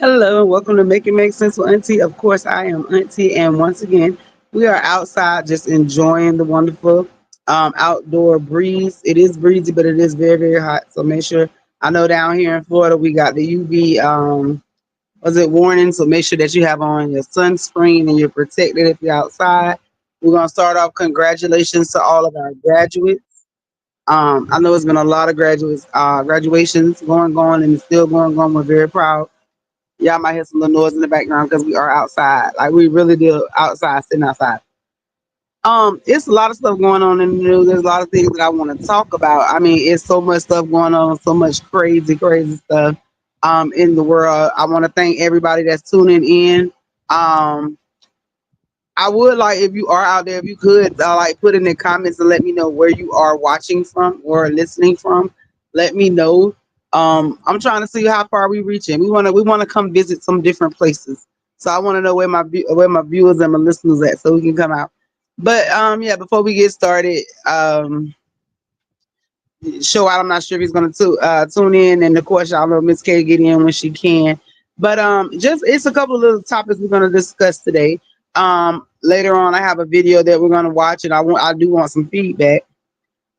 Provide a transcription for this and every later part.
Hello and welcome to Make It Make Sense with Auntie. Of course, I am Auntie, and once again, we are outside just enjoying the wonderful outdoor breeze. It is breezy, but it is very, very hot. So make sure I know down here in Florida we got the UV was it warning. So make sure that you have on your sunscreen and you're protected if you're outside. We're gonna start off. Congratulations to all of our graduates. I know it's been a lot of graduations going, and it's still going. We're very proud. Y'all might hear some little noise in the background because we are outside. Like we really do outside, sitting outside. It's a lot of stuff going on in the news. There's a lot of things that I want to talk about. I mean, it's so much stuff going on, so much crazy, crazy stuff in the world. I want to thank everybody that's tuning in. Um I would like if you are out there, if you could like put in the comments and let me know where you are watching from or listening from. Let me know. I'm trying to see how far we reaching. We want to come visit some different places. So I want to know where where my viewers and my listeners at, so we can come out. But yeah, before we get started, show out. I'm not sure if he's going to tune in, and of course, y'all know Miss K get in when she can. But just it's a couple of little topics we're going to discuss today. Later on, I have a video that we're going to watch, and I do want some feedback.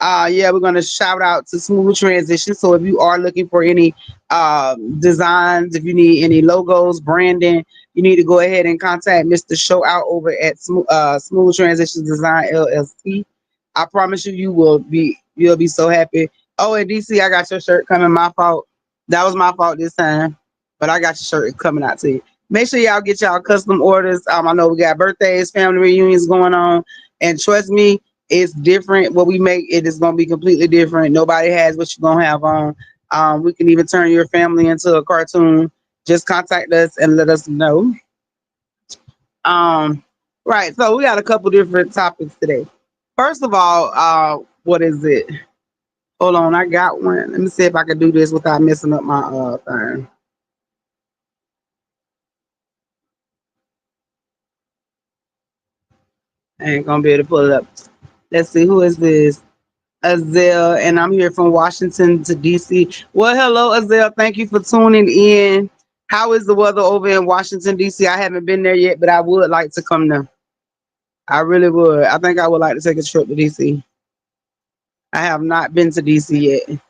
Yeah, we're going to shout out to Smooth Transition. So if you are looking for any designs, if you need any logos, branding, you need to go ahead and contact Mr. Show Out over at Smooth Transitions Design LLC. I promise you, you'll be so happy. Oh, and DC, I got your shirt coming. My fault. That was my fault this time, but I got your shirt coming out to you. Make sure y'all get y'all custom orders. I know we got birthdays, family reunions going on, and trust me, it's different. What we make, it is going to be completely different. Nobody has what you're going to have on. We can even turn your family into a cartoon. Just contact us and let us know. Um, right. So we got a couple different topics today. First of all, what is it? Hold on, I got one. Let me see if I can do this without messing up my thing. I ain't gonna be able to pull it up. Let's see, who is this? Azelle, and I'm here from Washington to DC. Well, hello, Azelle. Thank you for tuning in. How is the weather over in Washington, DC? I haven't been there yet, but I would like to come there. I really would. I think I would like to take a trip to DC. I have not been to DC yet.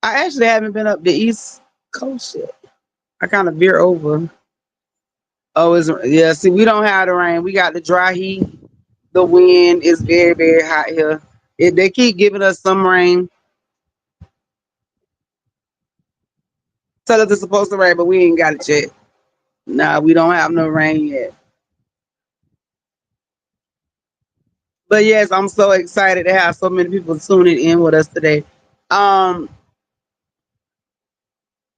I actually haven't been up the East Coast yet. I kind of veer over. Oh, yeah. See, we don't have the rain. We got the dry heat. The wind is very, very hot here. If they keep giving us some rain, tell us it's supposed to rain, but we ain't got it yet. Nah, we don't have no rain yet. But yes, I'm so excited to have so many people tuning in with us today. Um,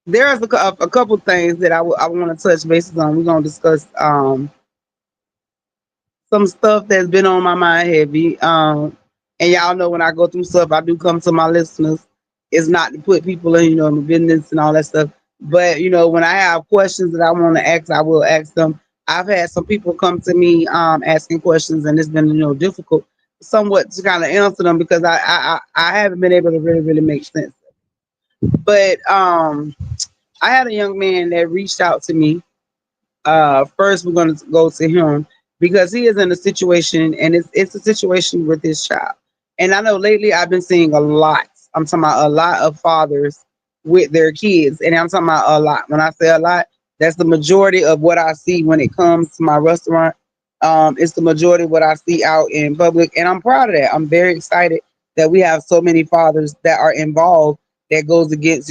there's a couple things that I want to touch bases on. We're gonna discuss some stuff that's been on my mind heavy. And y'all know when I go through stuff, I do come to my listeners. It's not to put people in, in the business and all that stuff. But when I have questions that I want to ask, I will ask them. I've had some people come to me asking questions, and it's been difficult somewhat to kind of answer them because I haven't been able to really really make sense. But I had a young man that reached out to me. First we're going to go to him because he is in a situation, and it's a situation with his child. And I know lately I've been seeing a lot. I'm talking about a lot of fathers with their kids, and I'm talking about a lot. When I say a lot, that's the majority of what I see when it comes to my restaurant. It's the majority of what I see out in public, and I'm proud of that. I'm very excited that we have so many fathers that are involved. That goes against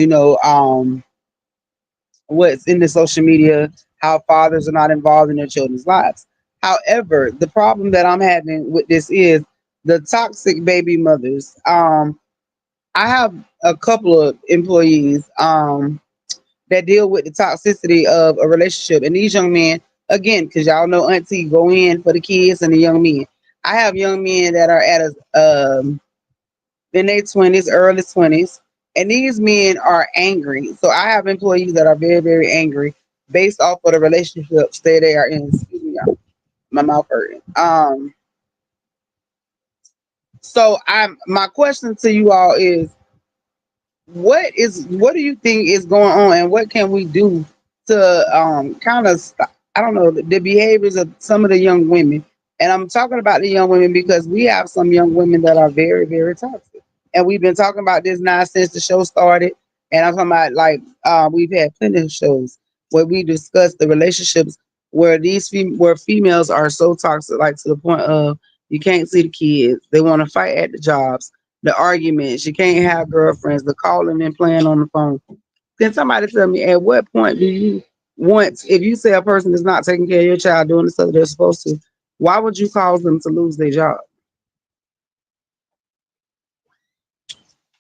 what's in the social media, how fathers are not involved in their children's lives. However, the problem that I'm having with this is the toxic baby mothers. I have a couple of employees that deal with the toxicity of a relationship, and these young men, again, because y'all know Auntie go in for the kids and the young men. I have young men that are at in their 20s, early 20s. And these men are angry. So I have employees that are very, very angry based off of the relationships that they are in. Excuse me, y'all. My mouth hurting. So my question to you all is what do you think is going on, and what can we do to kind of I don't know the behaviors of some of the young women. And I'm talking about the young women because we have some young women that are very, very toxic. And we've been talking about this now since the show started. And I'm talking about like we've had plenty of shows where we discuss the relationships where where females are so toxic, like to the point of you can't see the kids, they want to fight at the jobs, the arguments, you can't have girlfriends, the calling and playing on the phone. Can somebody tell me at what point do you want, if you say a person is not taking care of your child, doing the stuff they're supposed to, why would you cause them to lose their job?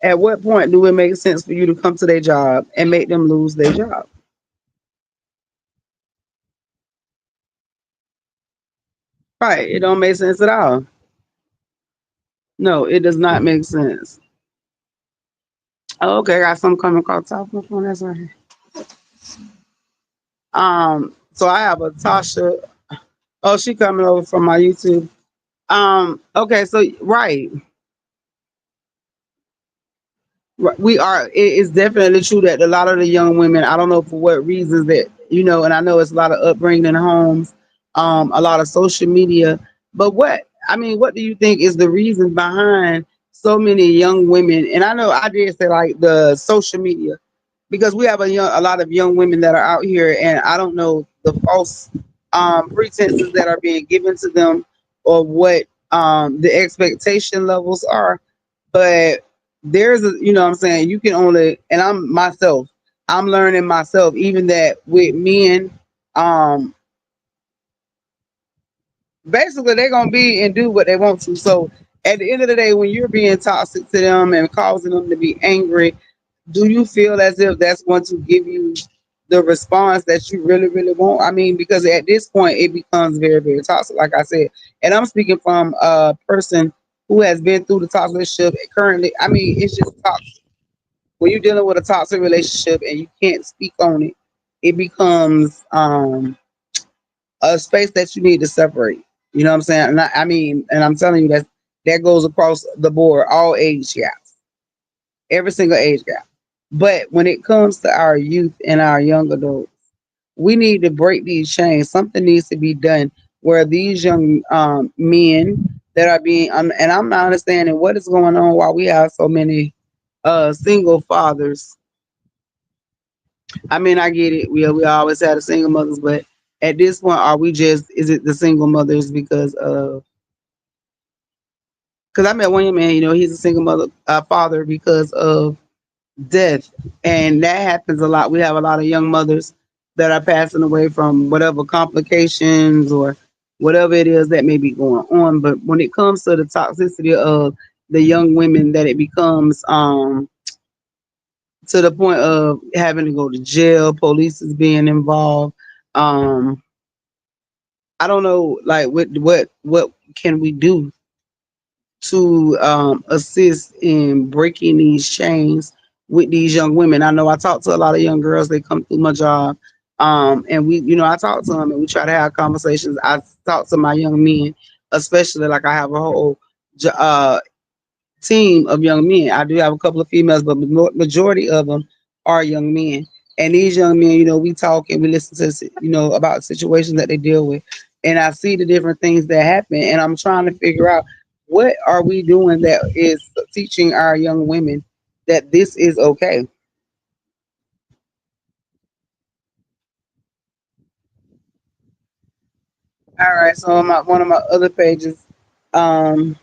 At what point do it make sense for you to come to their job and make them lose their job? Right. It don't make sense at all. No, it does not make sense. Oh, okay, I got something coming across the top of my phone. That's right. So I have a Tasha. Oh, she coming over from my YouTube. Okay, so right. We are. It is definitely true that a lot of the young women. I don't know for what reasons that and I know it's a lot of upbringing in homes, a lot of social media. But what I mean, what do you think is the reason behind so many young women? And I know I did say like the social media because we have a lot of young women that are out here, and I don't know the false pretenses that are being given to them or what the expectation levels are. But there's a, what I'm saying, you can only, and I'm learning myself, even that with men, um, basically they're gonna be and do what they want to. So at the end of the day, when you're being toxic to them and causing them to be angry, do you feel as if that's going to give you the response that you really, really want? I mean, because at this point it becomes very, very toxic, like I said. And I'm speaking from a person who has been through the toxic relationship currently. I mean, it's just toxic. When you're dealing with a toxic relationship and you can't speak on it, it becomes a space that you need to separate. You know what I'm saying? And I mean, and I'm telling you that goes across the board, all age gaps, every single age gap. But when it comes to our youth and our young adults, we need to break these chains. Something needs to be done where these young men that are being, and I'm not understanding what is going on while we have so many single fathers. I mean, I get it. We always had a single mothers, but at this point, are we just? Is it the single mothers because of? Because I met one young man. He's a single mother father because of death, and that happens a lot. We have a lot of young mothers that are passing away from whatever complications or whatever it is that may be going on. But when it comes to the toxicity of the young women, that it becomes to the point of having to go to jail, police is being involved. Um, I don't know, like what can we do to assist in breaking these chains with these young women? I know I talk to a lot of young girls. They come through my job, and I talk to them and we try to have conversations. I talk to my young men, especially like I have a whole team of young men. I do have a couple of females, but majority of them are young men. And these young men, we talk and we listen to, about situations that they deal with. And I see the different things that happen. And I'm trying to figure out what are we doing that is teaching our young women that this is okay. All right. So on one of my other pages, um,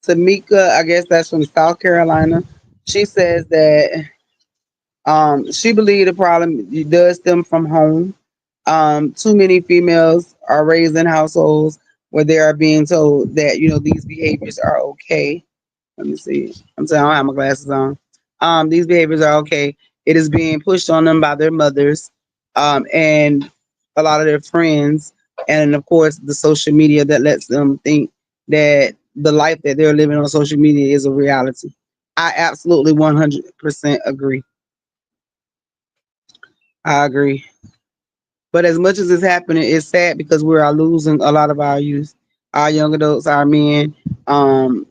Tamika, I guess that's from South Carolina. She says that she believes the problem does stem from home. Too many females are raised in households where they are being told that these behaviors are okay. Let me see. I'm saying I don't have my glasses on. These behaviors are okay. It is being pushed on them by their mothers, and a lot of their friends, and of course the social media that lets them think that the life that they're living on social media is a reality. I absolutely 100% agree. I agree. But as much as it's happening, it's sad because we are losing a lot of our youth, our young adults, our men, to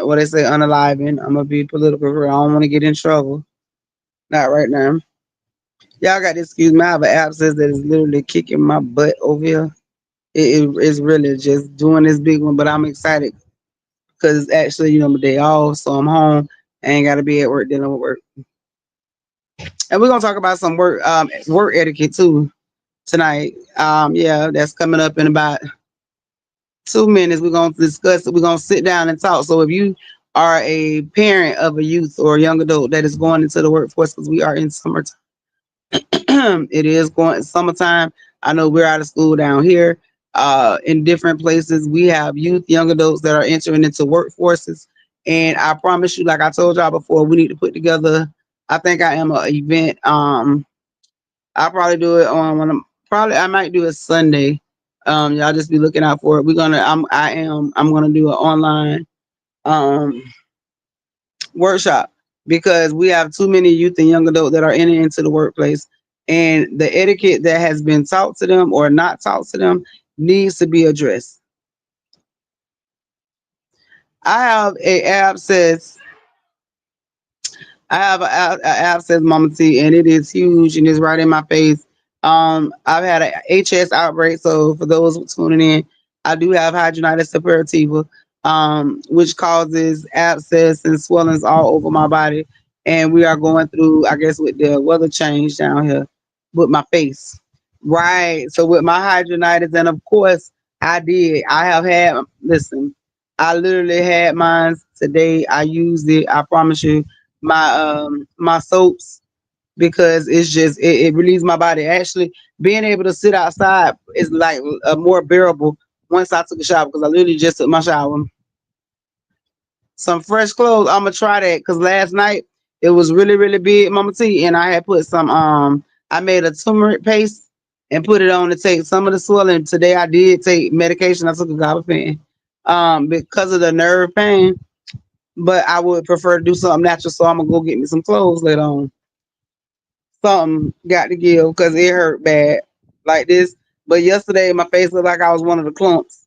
what they say unaliving. I'm gonna be political here. I don't want to get in trouble. Not right now. Y'all got to excuse me. I have an abscess that is literally kicking my butt over here. It's really just doing this big one, but I'm excited because it's actually, my day off, so I'm home. I ain't got to be at work dealing with work. And we're gonna talk about some work etiquette too tonight. Yeah, that's coming up in about 2 minutes. We're gonna discuss it. We're gonna sit down and talk. So if you are a parent of a youth or a young adult that is going into the workforce, because we are in summertime, it is going summertime. I know we're out of school down here. In different places, we have youth, young adults that are entering into workforces. And I promise you, like I told y'all before, we need to put together. I think I am a event. I'll probably do it on when I might do it Sunday. Y'all just be looking out for it. I'm gonna do an online um workshop because we have too many youth and young adults that are entering into the workplace, and the etiquette that has been taught to them or not taught to them needs to be addressed. I have a abscess I have an abscess, Mama T, and it is huge and it's right in my face. I've had a HS outbreak, so for those tuning in, I do have hidradenitis suppurativa, which causes abscess and swellings all over my body. And we are going through, I guess, with the weather change down here with my face. Right. So with my hydronitis, and of course, I have had. Listen, I literally had mine today. I used it. I promise you, my soaps because it relieves my body. Actually, being able to sit outside is like more bearable once I took a shower because I literally just took my shower. Some fresh clothes. I'm gonna try that because last night it was really really big, Mama T, and I had put some. I made a turmeric paste and put it on to take some of the swelling. Today I did take medication. I took a gabapentin because of the nerve pain, but I would prefer to do something natural. So I'm gonna go get me some clothes later on. Something got to give because it hurt bad like this. But yesterday my face looked like I was one of the clumps.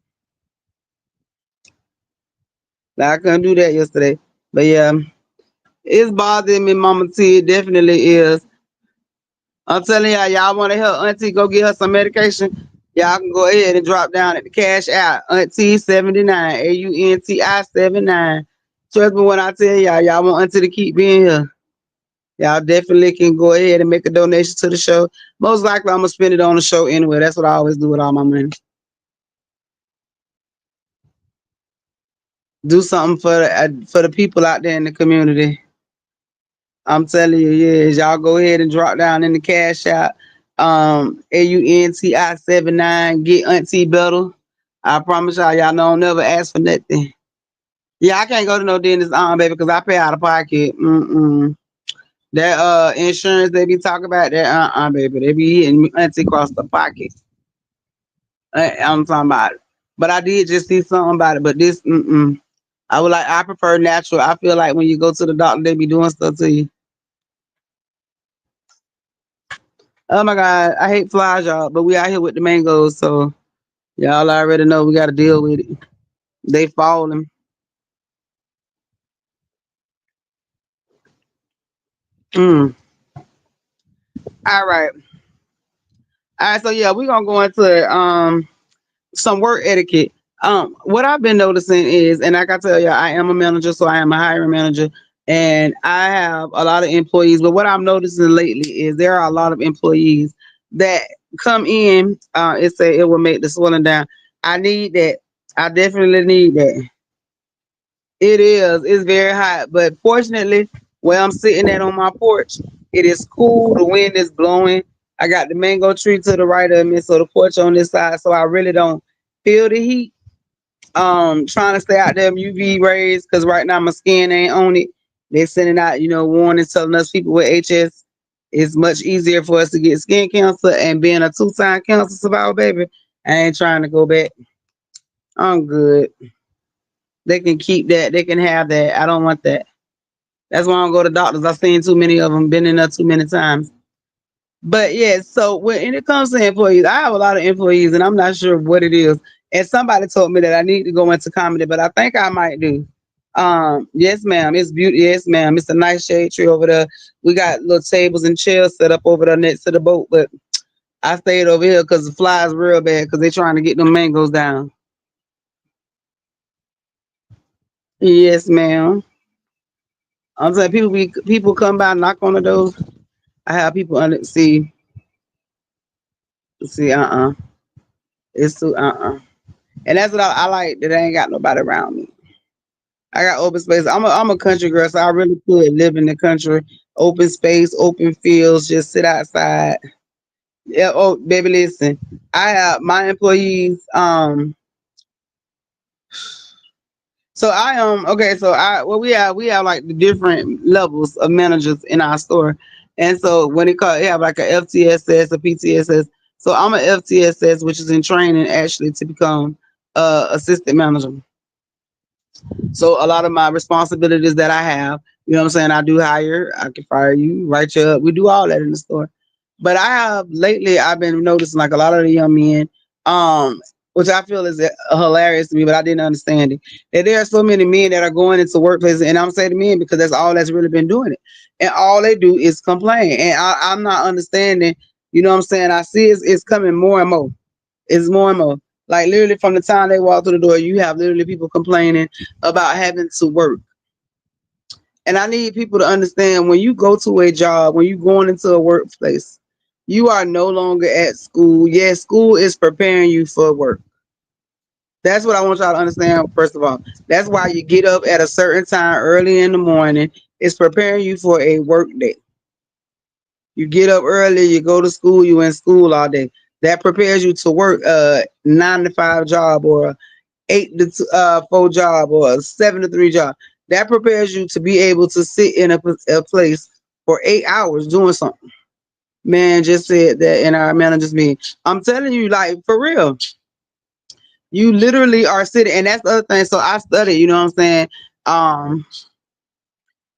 Like I couldn't do that yesterday. But yeah, it's bothering me, Mama T. It definitely is. I'm telling y'all want to help Auntie go get her some medication. Y'all can go ahead and drop down at the cash out. Auntie 79, AUNTI 79. Trust me when I tell y'all want Auntie to keep being here. Y'all definitely can go ahead and make a donation to the show. Most likely, I'm gonna spend it on the show anyway. That's what I always do with all my money. Do something for the people out there in the community. I'm telling you, yes. Y'all go ahead and drop down in the cash out. AUNTI 79. Get Auntie better. I promise y'all don't never ask for nothing. Yeah, I can't go to no dentist, baby, because I pay out of pocket. Mm-mm. That insurance they be talking about, that baby, they be hitting me Auntie across the pocket. I'm talking about it. But I did just see something about it. But this, I prefer natural. I feel like when you go to the doctor, they be doing stuff to you. Oh my God, I hate flies, y'all. But we out here with the mangoes, so y'all already know we got to deal with it. They falling. Mm. All right, all right. So yeah, we gonna go into some work etiquette. What I've been noticing is, and like I tell you, I am a manager, so I am a hiring manager, and I have a lot of employees. But what I'm noticing lately is there are a lot of employees that come in. It say it will make the swelling down. I need that. I definitely need that. It is. It's very hot, but fortunately, where I'm sitting at on my porch, it is cool. The wind is blowing. I got the mango tree to the right of me, so the porch on this side, so I really don't feel the heat. Trying to stay out them UV rays because right now my skin ain't on it. They're sending out, warnings telling us people with HS it's much easier for us to get skin cancer. And being a two-time cancer survivor, baby, I ain't trying to go back. I'm good. They can keep that. They can have that. I don't want that. That's why I don't go to doctors. I've seen too many of them. Been in there too many times. But yeah, so when it comes to employees, I have a lot of employees, and I'm not sure what it is. And somebody told me that I need to go into comedy, but I think I might do. Yes, ma'am. It's beauty. Yes, ma'am. It's a nice shade tree over there. We got little tables and chairs set up over there next to the boat, but I stayed over here because the flies real bad because they trying to get them mangoes down. Yes, ma'am. I'm saying people come by, knock on the door. I have people under see it's too and that's what I like that I ain't got nobody around me. I got open space. I'm a country girl, so I really could live in the country, open space, open fields, just sit outside. Yeah. Oh, baby, listen. I have my employees. So I okay. So we have like the different levels of managers in our store, and so when it call, we have like a FTSS, a PTSS. So I'm a FTSS, which is in training actually to become assistant manager. So a lot of my responsibilities that I have, you know what I'm saying, I do hire, I can fire you, write you up. We do all that in the store. But I have lately I've been noticing like a lot of the young men, which I feel is hilarious to me, but I didn't understand it. That there are so many men that are going into workplaces, and I'm saying men because that's all that's really been doing it. And all they do is complain. And I'm not understanding, you know what I'm saying? I see it's coming more and more. It's more and more. Like literally from the time they walk through the door, you have literally people complaining about having to work. And I need people to understand when you go to a job, when you're going into a workplace, you are no longer at school. Yes, school is preparing you for work. That's what I want y'all to understand, first of all. That's why you get up at a certain time early in the morning. It's preparing you for a work day. You get up early, you go to school, you in school all day. That prepares you to work a 9 to 5 job or 8 to 4 job or a 7 to 3 job. That prepares you to be able to sit in a place for 8 hours doing something. Man just said that in our manager's meeting. I'm telling you, like for real, you literally are sitting, and that's the other thing. So I studied, you know what I'm saying? Um,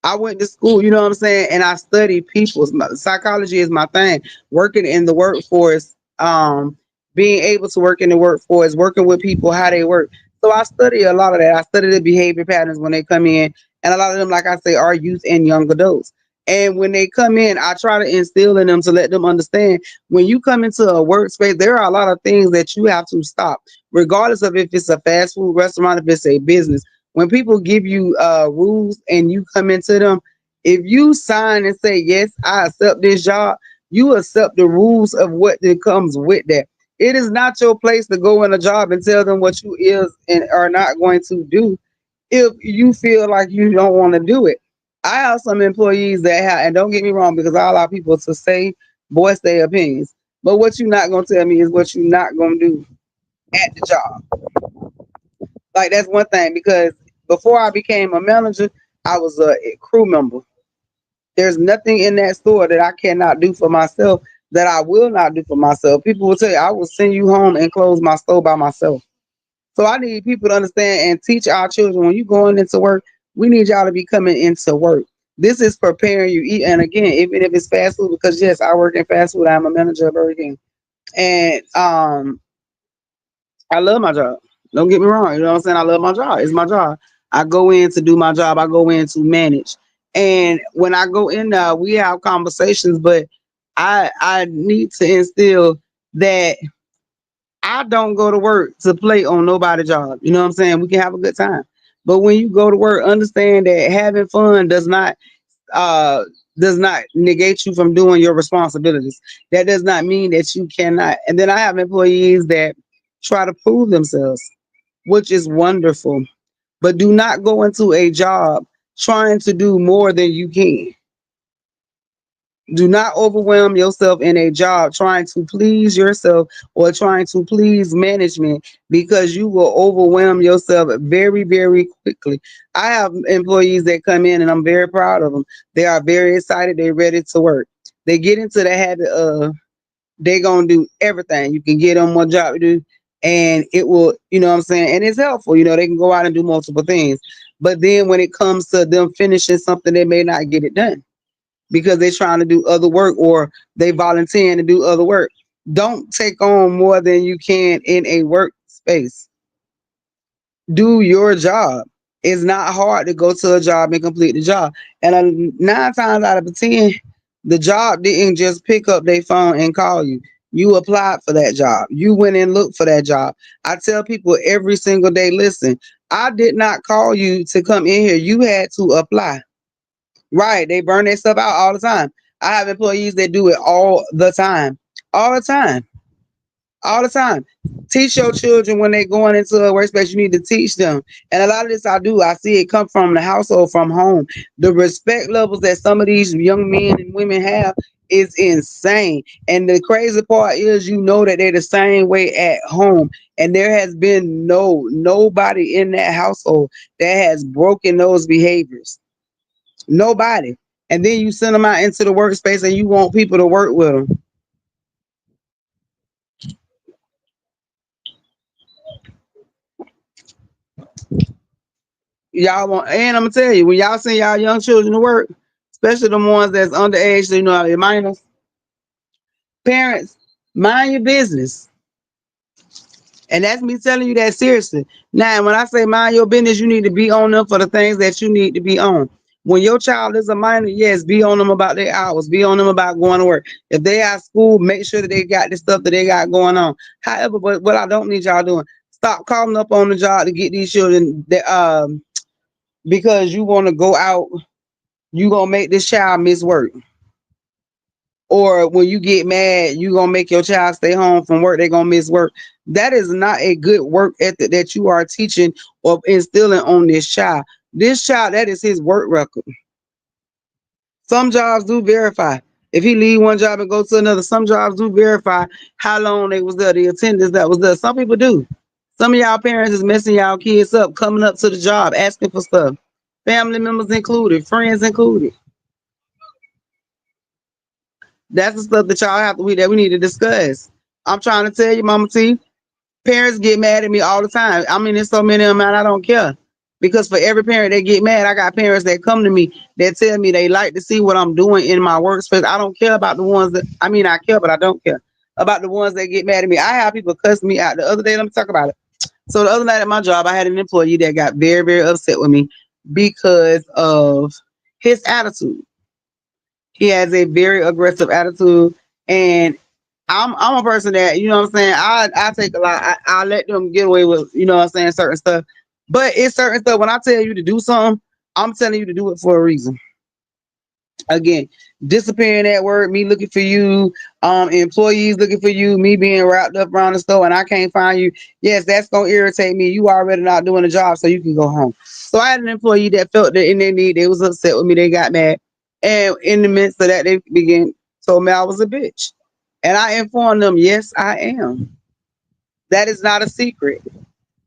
I went to school, you know what I'm saying, and I study people. Psychology is my thing. Working in the workforce, being able to work in the workforce, working with people, how they work. So I study a lot of that. I study the behavior patterns when they come in, and a lot of them, like I say, are youth and young adults. And when they come in, I try to instill in them to let them understand when you come into a workspace, there are a lot of things that you have to stop, regardless of if it's a fast food restaurant, if it's a business. When people give you rules and you come into them, if you sign and say yes, I accept this job, you accept the rules of what that comes with that. It is not your place to go in a job and tell them what you is and are not going to do if you feel like you don't want to do it. I have some employees that have, and don't get me wrong, because I allow people to say, voice their opinions. But what you're not gonna tell me is what you're not gonna do at the job. Like that's one thing because before I became a manager, I was a crew member. There's nothing in that store that I cannot do for myself that I will not do for myself. People will tell you, I will send you home and close my store by myself. So I need people to understand and teach our children when you going into work, we need y'all to be coming into work. This is preparing you. And again, even if it's fast food, because yes, I work in fast food. I'm a manager of Burger King. And I love my job. Don't get me wrong. You know what I'm saying? I love my job. It's my job. I go in to do my job. I go in to manage. And when I go in there, we have conversations, but I need to instill that I don't go to work to play on nobody's job. You know what I'm saying? We can have a good time. But when you go to work, understand that having fun uh does not negate you from doing your responsibilities. That does not mean that you cannot. And then I have employees that try to prove themselves, which is wonderful. But do not go into a job trying to do more than you can. Do not overwhelm yourself in a job trying to please yourself or trying to please management because you will overwhelm yourself very, very quickly. I have employees that come in and I'm very proud of them. They are very excited. They're ready to work. They get into the habit of they're going to do everything. You can get them one job to do and it will, you know what I'm saying? And it's helpful. You know, they can go out and do multiple things. But then when it comes to them finishing something, they may not get it done because they're trying to do other work or they volunteering to do other work. Don't take on more than you can in a workspace. Do your job. It's not hard to go to a job and complete the job. And 9 times out of 10, the job didn't just pick up their phone and call you. You applied for that job. You went and looked for that job. I tell people every single day, listen, I did not call you to come in here. You had to apply. Right. They burn their stuff out all the time. I have employees that do it all the time. All the time. All the time. Teach your children when they're going into a workspace. You need to teach them. And a lot of this I do. I see it come from the household, from home. The respect levels that some of these young men and women have is insane. And the crazy part is, you know that they're the same way at home. And there has been nobody in that household that has broken those behaviors. Nobody. And then you send them out into the workspace and you want people to work with them. Y'all want, and I'm gonna tell you, when y'all send y'all young children to work, especially the ones that's underage, so you know, your minors, parents, mind your business. And that's me telling you that seriously. Now, when I say mind your business, you need to be on them for the things that you need to be on. When your child is a minor, yes, be on them about their hours, be on them about going to work. If they at school, make sure that they got the stuff that they got going on. However, but what I don't need y'all doing, stop calling up on the job to get these children that because you want to go out, you gonna make this child miss work. Or when you get mad, you gonna make your child stay home from work, they gonna miss work. That is not a good work ethic that you are teaching or instilling on this child. This child, that is his work record. Some jobs do verify. If he leave one job and go to another, some jobs do verify how long they was there, the attendance that was there. Some people do. Some of y'all parents is messing y'all kids up, coming up to the job, asking for stuff. Family members included, friends included. That's the stuff that y'all have to that we need to discuss. I'm trying to tell you, Mama T, parents get mad at me all the time. I mean, there's so many of them, and I don't care. Because for every parent that get mad, I got parents that come to me that tell me they like to see what I'm doing in my workspace. I don't care about the ones that, I mean, I care, but I don't care about the ones that get mad at me. I have people cuss me out. The other day, let me talk about it. So the other night at my job, I had an employee that got very, very upset with me because of his attitude. He has a very aggressive attitude, and I'm a person that, you know what I'm saying, I take a lot. I let them get away with, you know what I'm saying, certain stuff. But it's certain stuff, when I tell you to do something, I'm telling you to do it for a reason. Again, disappearing that word, me looking for you, employees looking for you, me being wrapped up around the store and I can't find you. Yes, that's gonna irritate me. You already not doing the job, so you can go home. So I had an employee that felt that in their need, they was upset with me, they got mad. And in the midst of that, they began told me I was a bitch. And I informed them, yes, I am. That is not a secret.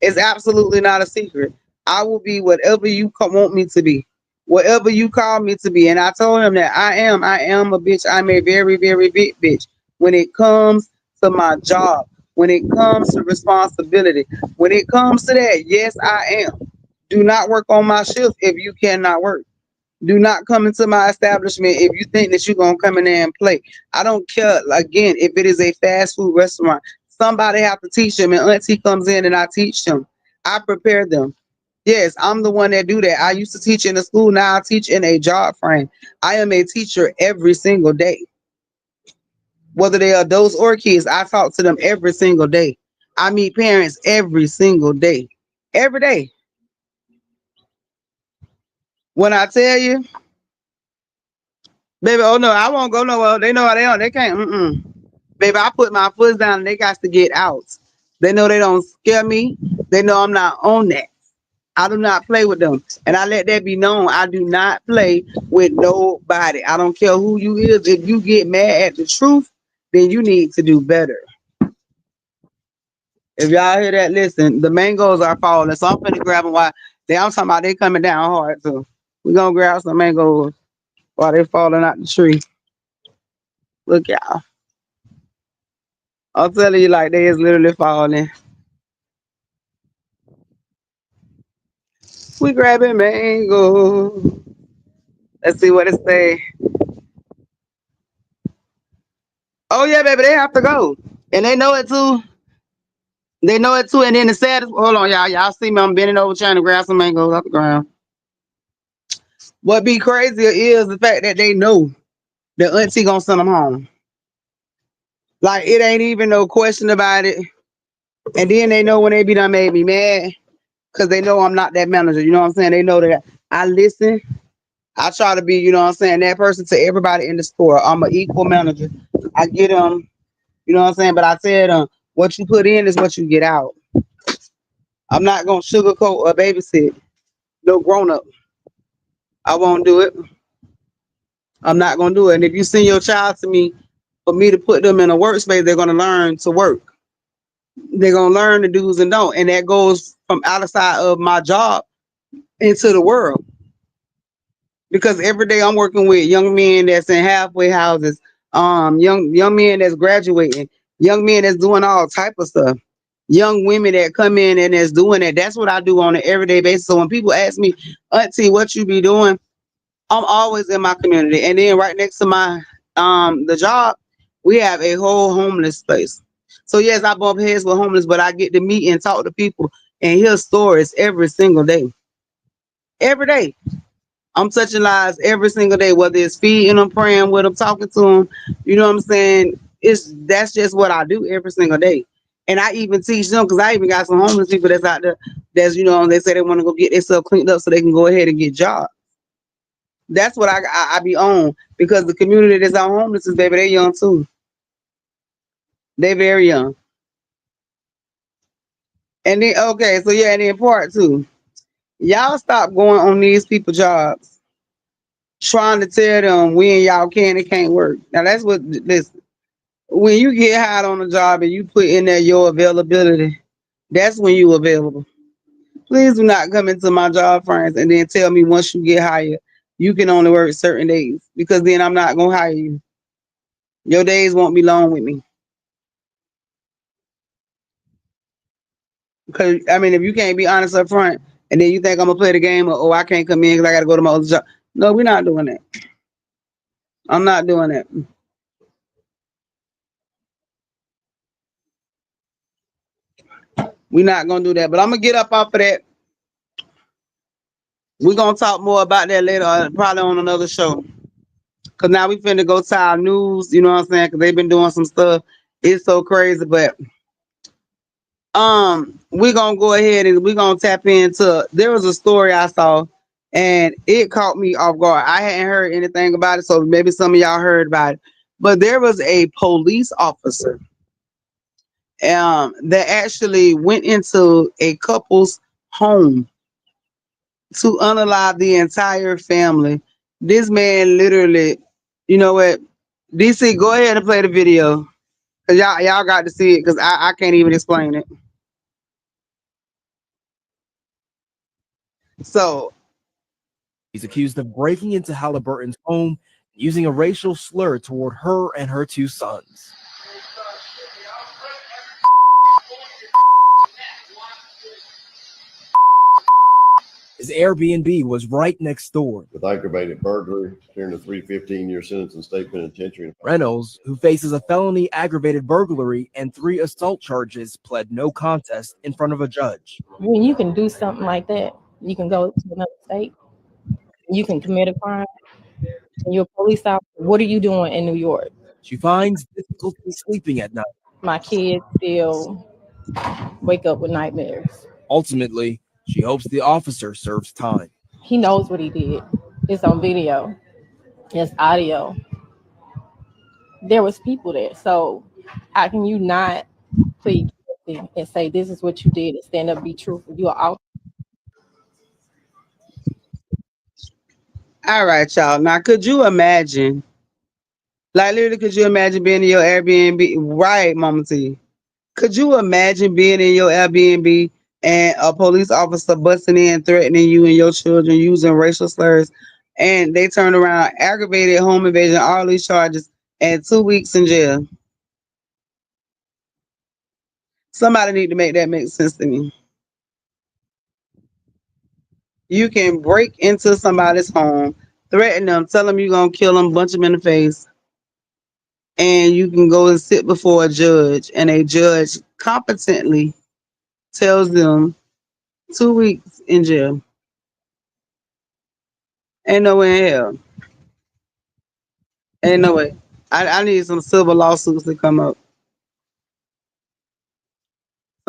It's absolutely not a secret. I will be whatever you want me to be, whatever you call me to be. And I told him that I am a bitch. I'm a very, very big bitch when it comes to my job, when it comes to responsibility, when it comes to that. Yes, I am. Do not work on my shift if you cannot work. Do not come into my establishment if you think that you're gonna come in there and play. I don't care. Again, if it is a fast food restaurant, somebody have to teach them. And Auntie comes in and I teach them. I prepare them. Yes, I'm the one that do that. I used to teach in a school. Now I teach in a job frame. I am a teacher every single day, whether they are adults or kids. I talk to them every single day. I meet parents every single day, every day. When I tell you, baby, oh no, I won't go nowhere. They know how they are. They can't. Baby, I put my foot down and they got to get out. They know they don't scare me. They know I'm not on that. I do not play with them. And I let that be known. I do not play with nobody. I don't care who you is. If you get mad at the truth, then you need to do better. If y'all hear that, listen, the mangoes are falling. So I'm finna grab them while I'm talking about they coming down hard. So we're gonna grab some mangoes while they falling out the tree. Look, y'all. I'm telling you, like, they is literally falling. We grabbing mango. Let's see what it say. Oh yeah, baby, they have to go, and they know it too. They know it too. And then the saddest, hold on, y'all. Y'all see me? I'm bending over trying to grab some mangoes off the ground. What be crazier is the fact that they know the auntie gonna send them home. Like it ain't even no question about it. And then they know when they be done made me mad because they know I'm not that manager. You know what I'm saying? They know that I listen. I try to be, you know what I'm saying, that person to everybody in the store. I'm an equal manager. I get them, you know what I'm saying? But I said, what you put in is what you get out. I'm not gonna sugarcoat or babysit no grown up. I won't do it. I'm not gonna do it. And if you send your child to me for me to put them in a workspace, they're gonna learn to work. They're gonna learn the do's and don'ts, and that goes from outside of my job into the world. Because every day I'm working with young men that's in halfway houses, young men that's graduating, young men that's doing all type of stuff, young women that come in and that's doing it. That's what I do on an everyday basis. So when people ask me, Auntie, what you be doing? I'm always in my community. And then right next to my the job, we have a whole homeless space. So yes, I bump heads with homeless, but I get to meet and talk to people and hear stories every single day. Every day. I'm touching lives every single day, whether it's feeding them, praying with them, talking to them. You know what I'm saying? That's just what I do every single day. And I even teach them because I even got some homeless people that's out there that's, they say they want to go get themselves cleaned up so they can go ahead and get jobs. That's what I be on because the community that's on homelessness, baby, they young too. They very young. And then okay, so yeah, and then part two, y'all stop going on these people jobs trying to tell them when y'all can and can't work. Now that's what listen. When you get hired on a job and you put in there your availability, that's when you available. Please do not come into my job, friends, and then tell me once you get hired, you can only work certain days because then I'm not gonna hire you. Your days won't be long with me. Because I mean, if you can't be honest up front, and then you think I'm gonna play the game, or oh, I can't come in because I got to go to my other job. No, we're not doing that. I'm not doing that. We're not gonna do that. But I'm gonna get up off of that. We're gonna talk more about that later, probably on another show. Cause now we finna go to our news. You know what I'm saying? Cause they've been doing some stuff. It's so crazy, but we're gonna go ahead and we're gonna tap into. There was a story I saw, and it caught me off guard. I hadn't heard anything about it, so maybe some of y'all heard about it. But there was a police officer that actually went into a couple's home to unalive the entire family. This man literally, you know what? DC, go ahead and play the video. Cause y'all got to see it because I can't even explain it. So He's accused of breaking into Halliburton's home using a racial slur toward her and her two sons. His Airbnb was right next door. With aggravated burglary, carrying a 315-year sentence in state penitentiary. Reynolds, who faces a felony aggravated burglary and 3 assault charges, pled no contest in front of a judge. When you can do something like that, you can go to another state, you can commit a crime, and you're a police officer. What are you doing in New York? She finds difficulty sleeping at night. My kids still wake up with nightmares. Ultimately, she hopes the officer serves time. He knows what he did. It's on video. It's audio. There was people there. So how can you not plead guilty and say this is what you did and stand up and be truthful? You are out. all right, y'all. Now, could you imagine? Like, literally, could you imagine being in your Airbnb? Right, Mama T. Could you imagine being in your Airbnb and a police officer busting in, threatening you and your children using racial slurs, and they turn around, aggravated home invasion, all these charges, and 2 weeks in jail? Somebody need to make that make sense to me. You can break into somebody's home, threaten them, tell them you're gonna kill them, punch them in the face, and you can go and sit before a judge, and a judge competently tells them 2 weeks in jail. Ain't no way in hell. Ain't no way. I need some civil lawsuits to come up.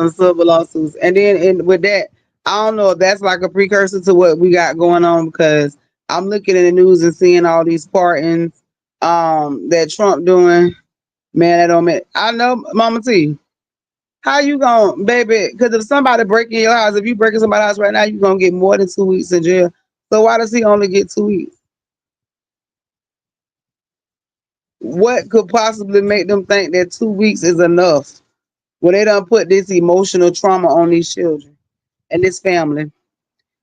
Some civil lawsuits. And then with that, I don't know if that's like a precursor to what we got going on because I'm looking in the news and seeing all these pardons that Trump doing. Man, that don't make I know Mama T. How you going, baby? Because if somebody breaking your house, if you breaking somebody's house right now, you gonna get more than 2 weeks in jail. So why does he only get 2 weeks? What could possibly make them think that 2 weeks is enough when they done put this emotional trauma on these children and this family?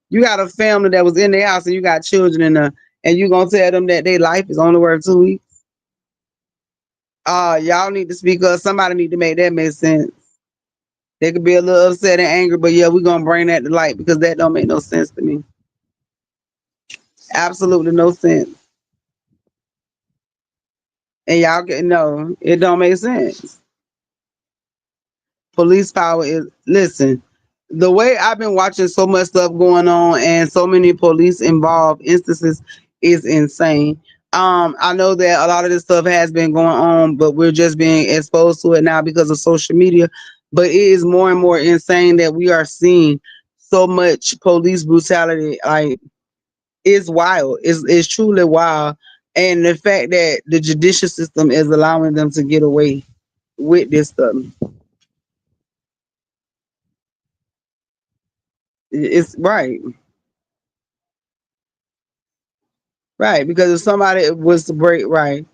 You got a family that was in their house and you got children in there, and you gonna tell them that their life is only worth 2 weeks? Y'all need to speak up. Somebody need to make that make sense. They could be a little upset and angry, but yeah, we're gonna bring that to light because that don't make no sense to me. Absolutely no sense. And y'all can no, it don't make sense. Police power is listen. The way I've been watching so much stuff going on and so many police involved instances is insane. I know that a lot of this stuff has been going on, but we're just being exposed to it now because of social media. But it is more and more insane that we are seeing so much police brutality. Like it's wild. It's truly wild. And the fact that the judicial system is allowing them to get away with this stuff. It's right. Right. Because if somebody was to break right.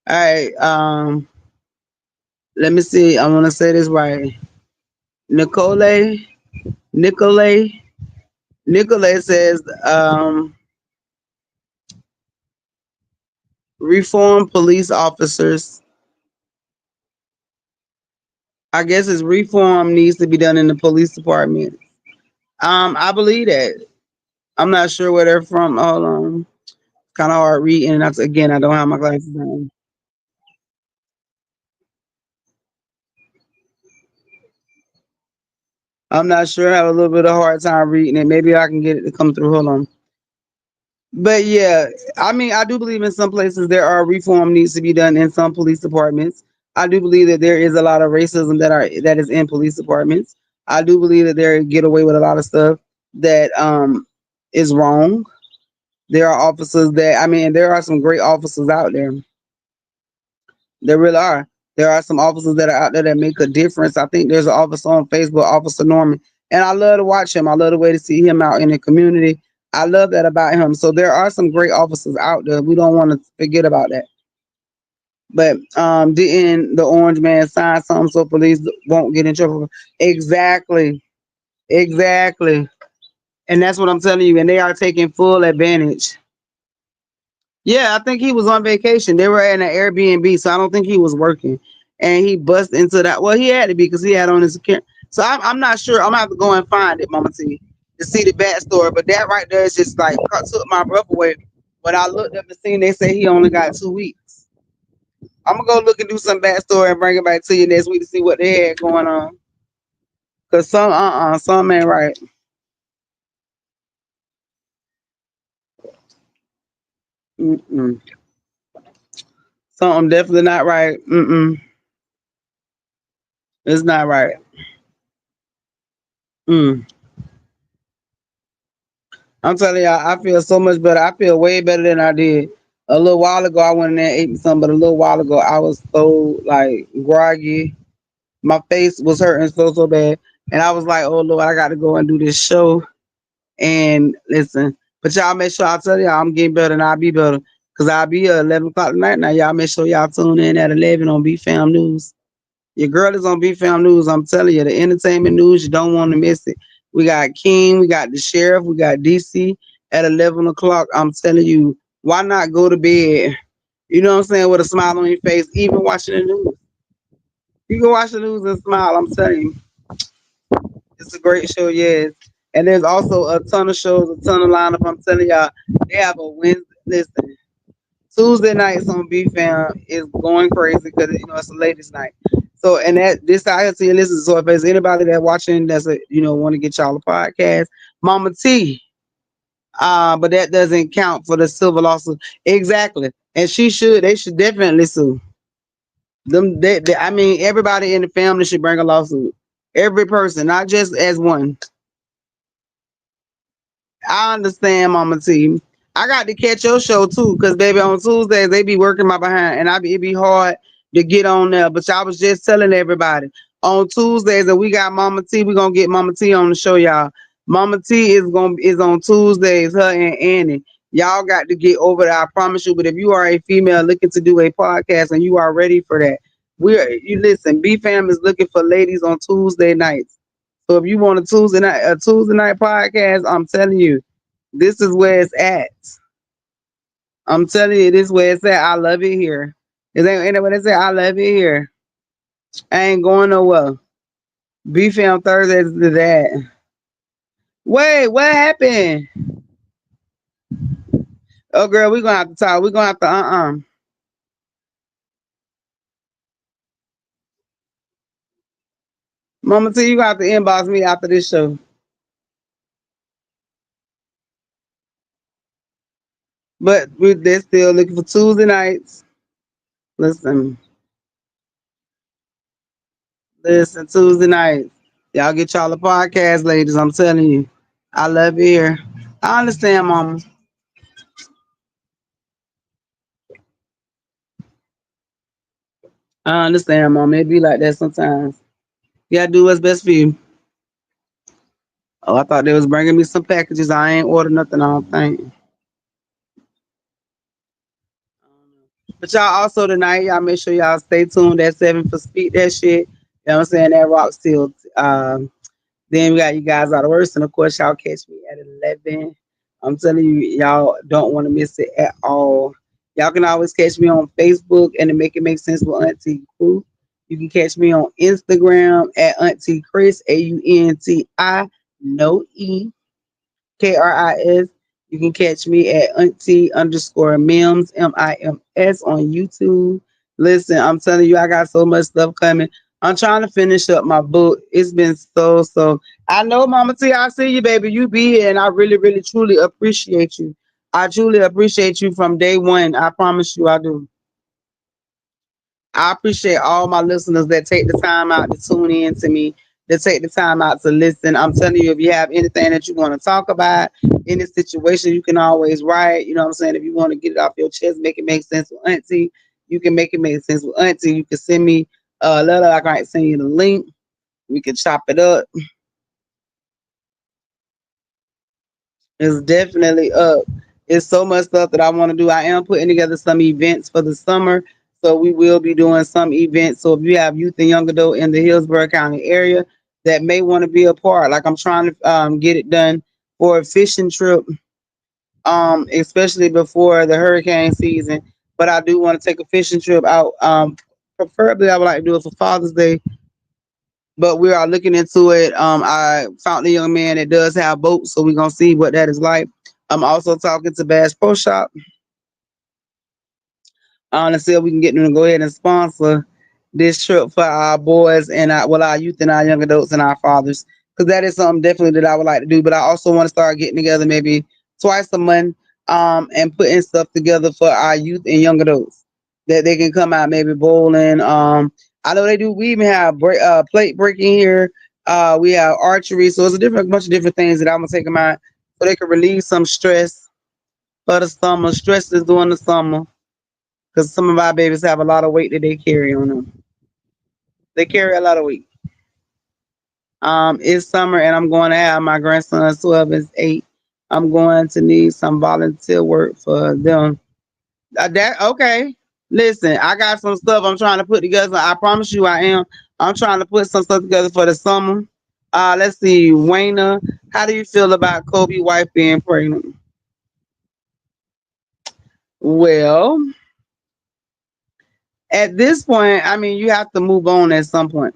All right. Let me see. I wanna say this right. Nicole Nicolay Nicolay says reform police officers. I guess it's reform needs to be done in the police department. I believe that. I'm not sure where they're from. Hold on. Kind of hard reading. And that's again, I don't have my glasses on. I'm not sure. I have a little bit of hard time reading it. Maybe I can get it to come through. Hold on. But yeah, I mean, I do believe in some places there are reform needs to be done in some police departments. I do believe that there is a lot of racism that is in police departments. I do believe that they get away with a lot of stuff that is wrong. There are officers that I mean, there are some great officers out there. There really are. There are some officers that are out there that make a difference. I think there's an officer on Facebook, Officer Norman, and I love to watch him. I love the way to see him out in the community. I love that about him. So there are some great officers out there. We don't want to forget about that. But didn't the orange man sign something so police won't get in trouble? Exactly. Exactly. And that's what I'm telling you. And they are taking full advantage. Yeah, I think he was on vacation. They were in an Airbnb, so I don't think he was working. And he bust into that. Well, he had to be because he had on his account. So I'm not sure. I'm gonna have to go and find it, Mama T, to see the backstory. But that right there is just like took my breath away. When I looked up the scene, they say he only got 2 weeks. I'm gonna go look and do some backstory and bring it back to you next week to see what they had going on. Cause some ain't right. Mm-mm. Something definitely not right. Mm-mm. It's not right. Mm. I'm telling y'all, I feel so much better. I feel way better than I did. A little while ago, I went in there and ate me something, but a little while ago, I was so like groggy. My face was hurting so bad. And I was like, oh Lord, I got to go and do this show. And listen, but y'all make sure I tell y'all I'm getting better and I'll be better. Because I'll be here 11 o'clock tonight. Now, y'all make sure y'all tune in at 11 on BFAM News. Your girl is on BFAM News. I'm telling you, the entertainment news, you don't want to miss it. We got King, we got the sheriff, we got DC at 11 o'clock. I'm telling you, why not go to bed? You know what I'm saying? With a smile on your face, even watching the news. You can watch the news and smile. I'm telling you, it's a great show, yes. And there's also a ton of shows, a ton of lineup. I'm telling y'all, they have a Wednesday. Listen, Tuesday nights on BFAM is going crazy because it's the latest night. So and that this I have to listen. So if there's anybody that watching that's a want to get y'all a podcast, Mama T. But that doesn't count for the civil lawsuit. Exactly. And they should definitely sue. I mean, everybody in the family should bring a lawsuit. Every person, not just as one. I understand, Mama T. I got to catch your show too, cause baby, on Tuesdays they be working my behind, and it be hard to get on there. But I was just telling everybody on Tuesdays that we got Mama T. We gonna get Mama T on the show, y'all. Mama T is on Tuesdays. Her and Annie. Y'all got to get over there. I promise you. But if you are a female looking to do a podcast and you are ready for that, you listen. BFAM is looking for ladies on Tuesday nights. So if you want a Tuesday night podcast, I'm telling you, this is where it's at. I'm telling you, this is where it's at. I love it here. Is ain't anybody say I love it here? I ain't going nowhere. Beef on Thursdays to that. Wait, what happened? Oh girl, we gonna have to talk. We gonna have to Mama T, you gonna have to inbox me after this show. But they're still looking for Tuesday nights. Listen, listen, Tuesday nights. Y'all get y'all a podcast, ladies. I'm telling you. I love it here. I understand, Mama. I understand, Mama. It be like that sometimes. You gotta do what's best for you. Oh, I thought they was bringing me some packages. I ain't ordered nothing. I don't think. But y'all also tonight, y'all make sure y'all stay tuned at 7 for Speak That Shit. You know what I'm saying? That rock still. Then we got you guys out of worse. And of course, y'all catch me at 11. I'm telling you, y'all don't want to miss it at all. Y'all can always catch me on Facebook and to Make It Make Sense with Auntie Crew. You can catch me on Instagram at Auntie Chris, AUNTI, no E. KRIS. You can catch me at Auntie underscore Mims, MIMS on YouTube. Listen, I'm telling you, I got so much stuff coming. I'm trying to finish up my book. It's been so. I know, Mama T, I see you, baby. You be here, and I really, really, truly appreciate you. I truly appreciate you from day one. I promise you, I do. I appreciate all my listeners that take the time out to tune in to me, that take the time out to listen. I'm telling you, if you have anything that you want to talk about, any situation, you can always write. You know what I'm saying? If you want to get it off your chest, make it make sense with Auntie, you can make it make sense with Auntie. You can send me a letter. I can send you the link. We can chop it up. It's definitely up. It's so much stuff that I want to do. I am putting together some events for the summer. So we will be doing some events. So if you have youth and young adult in the Hillsborough County area that may want to be a part, like I'm trying to get it done for a fishing trip, especially before the hurricane season. But I do want to take a fishing trip out. Preferably, I would like to do it for Father's Day, but we are looking into it. I found a young man that does have boats, so we're gonna see what that is like. I'm also talking to Bass Pro Shop to see if we can get them to go ahead and sponsor this trip for our boys and our youth and our young adults and our fathers, because that is something definitely that I would like to do. But I also want to start getting together maybe twice a month, and putting stuff together for our youth and young adults that they can come out maybe bowling. I know they do. We even have plate breaking here. We have archery, so it's a different bunch of different things that I'm gonna take them out so they can relieve some stress for the summer. Stress is during the summer because some of our babies have a lot of weight that they carry on them. They carry a lot of weight. It's summer and I'm going to have my grandson 12 is 8. I'm going to need some volunteer work for them. That okay. Listen, I got some stuff I'm trying to put together. I promise you I am. I'm trying to put some stuff together for the summer. Let's see, Wayna, how do you feel about Kobe wife being pregnant? Well, at this point, I mean, you have to move on at some point.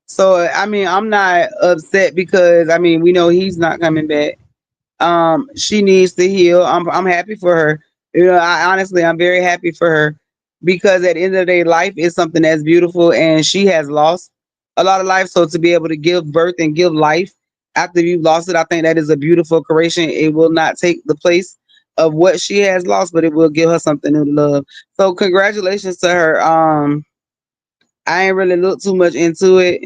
So I mean, I'm not upset because I mean we know he's not coming back. She needs to heal. I'm happy for her. You know, I'm very happy for her. because at the end of the day, life is something that's beautiful, and she has lost a lot of life. So to be able to give birth and give life after you've lost it, I think that is a beautiful creation. It will not take the place of what she has lost, but it will give her something new to love. So congratulations to her. I ain't really looked too much into it.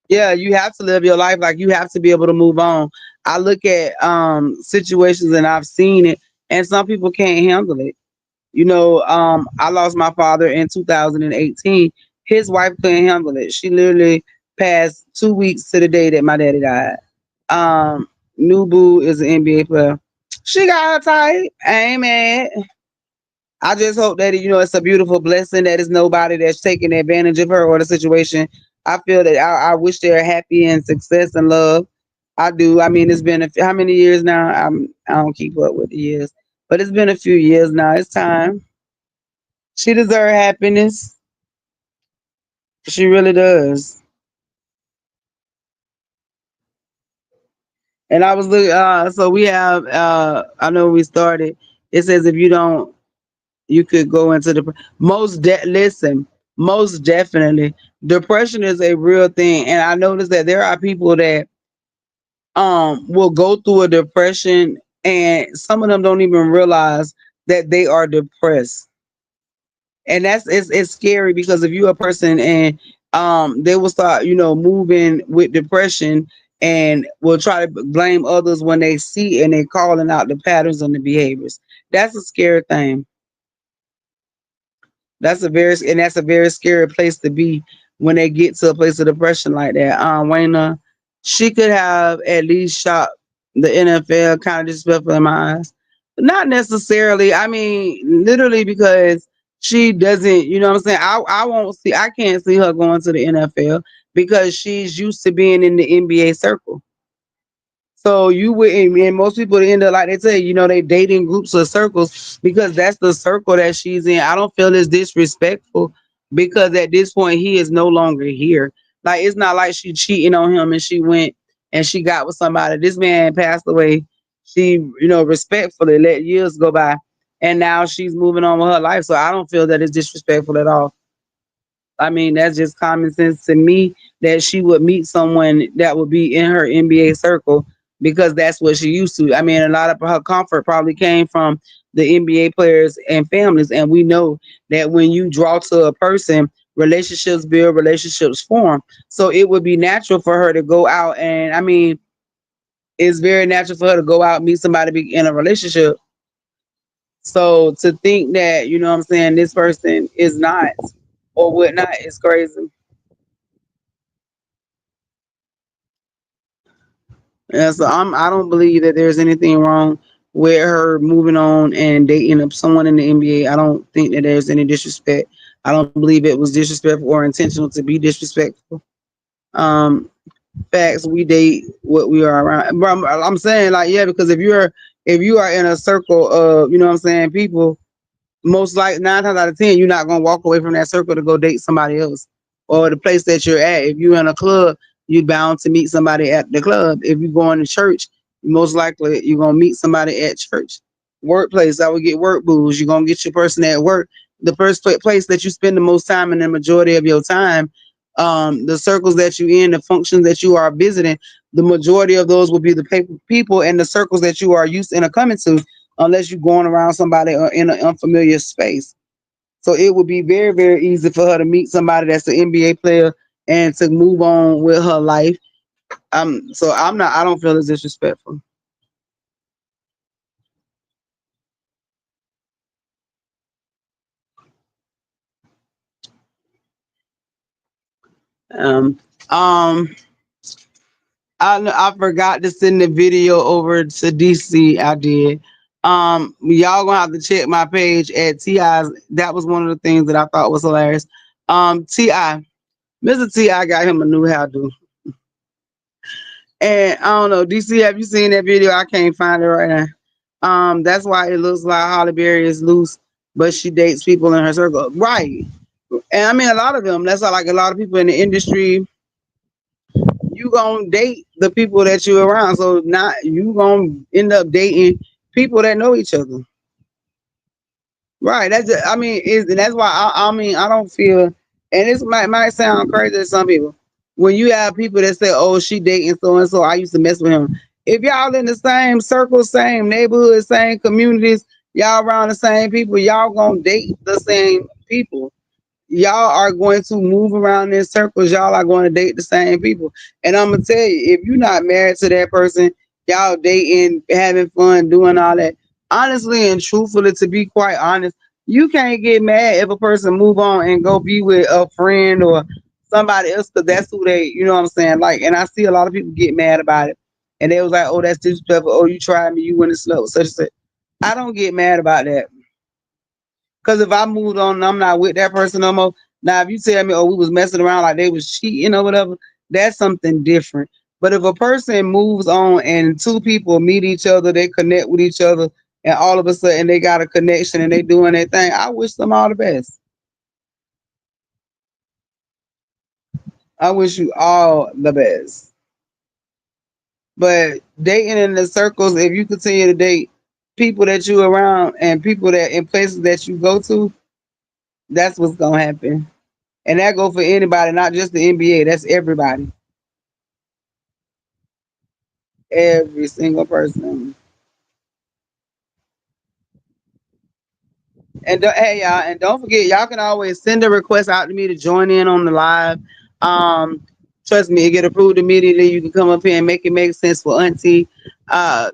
Yeah, you have to live your life, like you have to be able to move on. I look at situations and I've seen it, and some people can't handle it. I lost my father in 2018. His wife couldn't handle it. She literally passed 2 weeks to the day that my daddy died. New Boo is an NBA player. She got her tight. I ain't mad. I just hope that it's a beautiful blessing that is nobody that's taking advantage of her or the situation. I feel that I wish they're happy and success and love. I do. I mean, it's been how many years now? I don't keep up with the years, but it's been a few years now. It's time. She deserves happiness. She really does. And I was looking. So we have. I know we started. It says if you don't, you could go into the listen. Most definitely, depression is a real thing, and I noticed that there are people that will go through a depression, and some of them don't even realize that they are depressed. And it's scary because if you're a person and they will start moving with depression and will try to blame others when they see and they calling out the patterns and the behaviors. That's a scary thing. That's a very scary place to be when they get to a place of depression like that. Wayna, she could have at least shot the NFL kind of disrespectful in my eyes. Not necessarily. I mean, literally because she doesn't, you know what I'm saying? I can't see her going to the NFL because she's used to being in the NBA circle. So you would, and most people end up like they say, they dating groups or circles because that's the circle that she's in. I don't feel it's disrespectful because at this point he is no longer here. Like it's not like she cheating on him and she went and she got with somebody. This man passed away. She, respectfully let years go by, and now she's moving on with her life. So I don't feel that it's disrespectful at all. I mean, that's just common sense to me that she would meet someone that would be in her NBA circle because that's what she used to. I mean, a lot of her comfort probably came from the NBA players and families. And we know that when you draw to a person, relationships build, relationships form. So it would be natural for her to go out. And I mean, it's very natural for her to go out, meet somebody, be in a relationship. So to think that, what I'm saying, this person is not or would not is crazy. Yeah, so I don't believe that there's anything wrong with her moving on and dating up someone in the NBA. I don't think that there's any disrespect. I don't believe it was disrespectful or intentional to be disrespectful. Um, Facts, we date what we are around. But I'm saying like yeah, because if you are in a circle of what I'm saying people most like 9 times out of 10, you're not gonna walk away from that circle to go date somebody else or the place that you're at. If you're in a club, you're bound to meet somebody at the club. If you're going to church, most likely you're gonna meet somebody at church. Workplace, I would get work booze. You're gonna get your person at work. The first place that you spend the most time in the majority of your time, the circles that you in, the functions that you are visiting, the majority of those will be the people and the circles that you are used and are coming to unless you're going around somebody or in an unfamiliar space. So it would be very, very easy for her to meet somebody that's an NBA player and to move on with her life. So I don't feel it's disrespectful. Um, um, I forgot to send the video over to DC. I did. Y'all gonna have to check my page at Ti's. That was one of the things that I thought was hilarious. Ti, Mr. Ti got him a new hairdo. And I don't know, DC, have you seen that video? I can't find it right now. That's why it looks like Holly Berry is loose, but she dates people in her circle. Right. And I mean a lot of them, that's why like a lot of people in the industry, you gonna date the people that you're around. So not you gonna end up dating people that know each other. Right. That's just, I mean, and that's why I mean I don't feel, and this might sound crazy to some people. When you have people that say, "Oh, she dating so and so," I used to mess with him. If y'all in the same circle, same neighborhood, same communities, y'all around the same people, y'all gonna date the same people. Y'all are going to move around in circles. Y'all are going to date the same people. And I'm gonna tell you, if you're not married to that person, y'all dating, having fun, doing all that. Honestly and truthfully, to be quite honest, you can't get mad if a person move on and go be with a friend or somebody else because that's who they, you know what I'm saying? Like, and I see a lot of people get mad about it. And they was like, "Oh, that's disrespectful. Oh, you tried me. You went and slept with such and such." I don't get mad about that. Because if I moved on and I'm not with that person no more, now if you tell me, oh, we was messing around like they was cheating or whatever, that's something different. But if a person moves on and two people meet each other, they connect with each other, and all of a sudden they got a connection and they doing their thing, I wish them all the best. I wish you all the best. But dating in the circles, if you continue to date people that you around and people that in places that you go to, that's what's gonna happen. And that go for anybody, not just the NBA. That's everybody, every single person. And hey, y'all, and don't forget, y'all can always send a request out to me to join in on the live. Um, Trust me, it get approved immediately. You can come up here and make it make sense for Auntie. Uh,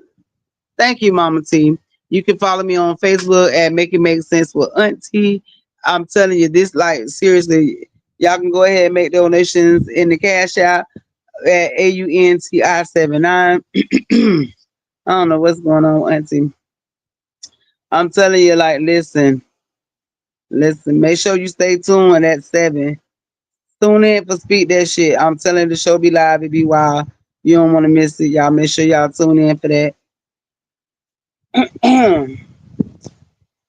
Thank you, Mama T. You can follow me on Facebook at Make It Make Sense with Auntie. I'm telling you this, like seriously, y'all can go ahead and make donations in the cash app at AUNTI 79. I don't know what's going on, Auntie. I'm telling you, like, listen. Make sure you stay tuned at 7. Tune in for Speak That Shit. I'm telling you, the show be live. It be wild. You don't want to miss it, y'all. Make sure y'all tune in for that.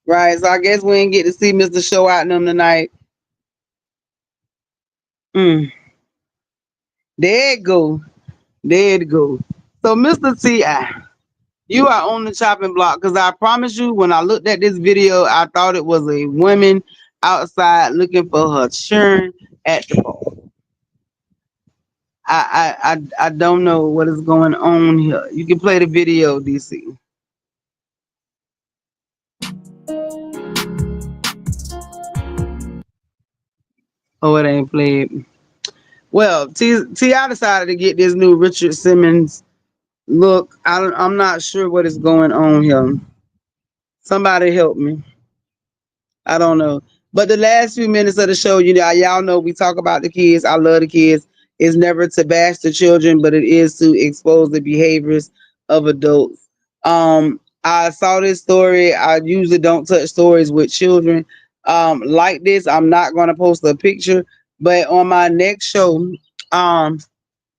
Right. So I guess we didn't get to see Mr. Show out and them tonight. Mm. There it go. There it go. So Mr. T.I., you are on the chopping block because I promise you, when I looked at this video, I thought it was a woman outside looking for her churn at the bar. I don't know what is going on here. You can play the video, DC. Oh, it ain't played. Well, T.I. decided to get this new Richard Simmons look. I'm not sure what is going on here. Somebody help me. I don't know. But the last few minutes of the show, y'all know we talk about the kids. I love the kids. It's never to bash the children, but it is to expose the behaviors of adults. I saw this story. I usually don't touch stories with children like this. I'm not going to post a picture, but on my next show, um,